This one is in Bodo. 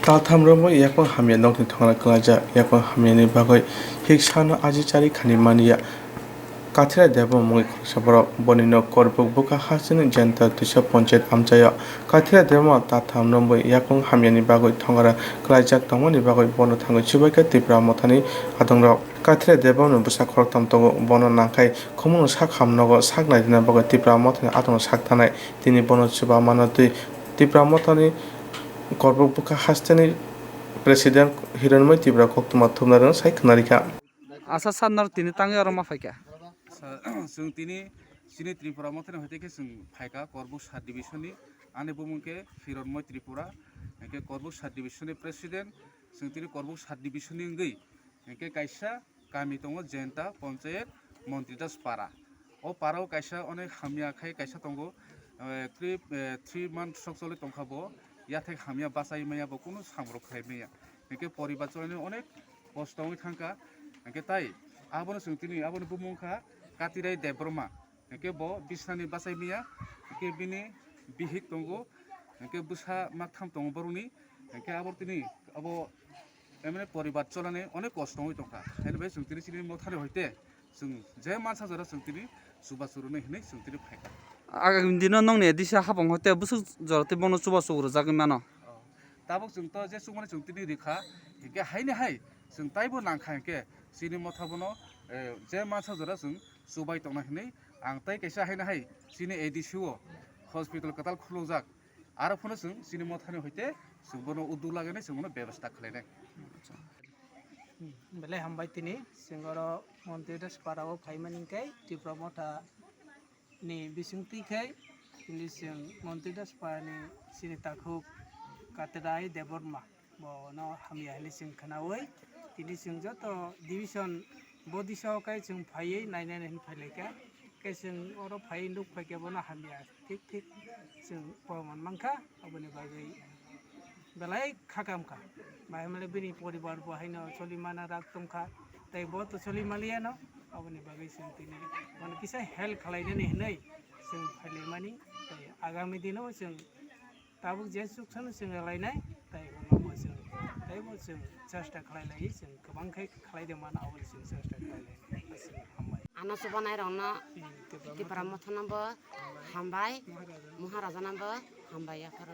Tathamramo Yakung Hamya Nokni Thongaro kwlaijak Yakung Hamyani bagoi hiksano ajichari khanimaniya Katiray Debbarmani khoroksaborok bonino Karbook buka hasini jenta tuisa panchayat amchayo Katiray Debbarmani tathamramo Yakung Hamyani bagoi Thongaro kwlaijak tongmani bagoi bono thango Chubakha TIPRA Mothani adongrok Katiray Debbarmani busak khoroktam tongo bono nangkhai khumung sak hamnogo sak naidina bagoi TIPRA Mothani adongo sak thanai tini bono Chubakha tui TIPRA Mothani Karbook buka hasteni President Hiranmai TIPRA koktuma thumnarang sai knarika asa sannar tini tangi aro ma faika जों दिनै सिनि त्रिपुरा मथानि हयतेके जों फायका करबुक सात डिभिसननि आने बुमुंके हिरनमय त्रिपुरा एके करबुक सात डिभिसननि प्रेसिडेन्ट जों दिनै करबुक सात डिभिसननि गै एके कायसा गामि दङ जेन्ता पन्चायत मन्त्रिदास पारा ओ पाराव कायसा अनेक हामिया खाय कायसा दङ 3 मान्थ सकसले तंखाबो याथे हामिया बासाय माया बकुनु सामरक खायमेया एके परिबार चलायनि अनेक कष्टङै थांका एके ताय आबोनो जों दिनै आबोनो बुमुंखा Katiray Debbarmani एके बो बिसनानि बासायमिया एके बिनि बिहिक दंगो एके बुसा मागथाम दंगो बरुनि एके आबरतिनि आबो एमने परिबार चलाने अनेक कष्ट होय दंखा हेनबे जों दिनै सिनि मथानि हयते जों जे मानसा जरा जों दिनै सुबा सुरुने हिनै जों दिनै फायका आगामी दिनाव नंने दिसा हाबं हते बुसु जरते बनो सुबा सुरु जागोन मानो ताबो जों तो जे सुमने जों दिनै रिखा एके हायने हाय जों ताइबो नांखा एके सिनि मथाबनो जे मानसा जरा जों सुबाय तंना हिनै आं ताइ कैसा हायना हाय सिनि एडिसिओ हस्पिटाल कताल खुलुजाक आरो फनो जों सिनि मथानि हयते जों बनो उदु लागायनाय जों बनो व्यवस्था खालायनाय बेले हामबाय तिनि सिंगरो मन्त्रिदास पाराव फाइमानिंखाय त्रिपुरा मथा नि बिसुंथिखाय तिनि जों मन्त्रिदास पारानि सिनि ताखु Katiray Debbarmani बोनो हामिया हिनि जों खोनावै तिनि जों जत डिभिजन बदिसाव काय जों फायै नायनानै फायलायका काय जों अरो फायै लुक फायके बोनो हामिया थिक थिक जों परमान मांखा अबनि बागै बेलाय खाकामखा बायमले बिनि परिबार बहायनो सलिमाना राग तंखा ताइ बहुत सलिमालियानो अबनि बागै जों तिनि माने किसा हेल्प खालायनानै हिनै जों फायलायमानि ताइ आगामी दिनाव जों ताबुक जे सुखसन जों लायनाय ताइ उनाव जों ताइबो जों चेष्टा खालायलायो जों गोबांखाय खालायदोंमान आवल जों चेष्टा खालायलायो हामबाय आना सुबानाय रंनो त्रिपुरा मथानाबो हामबाय महाराजानाबो हामबाय आफार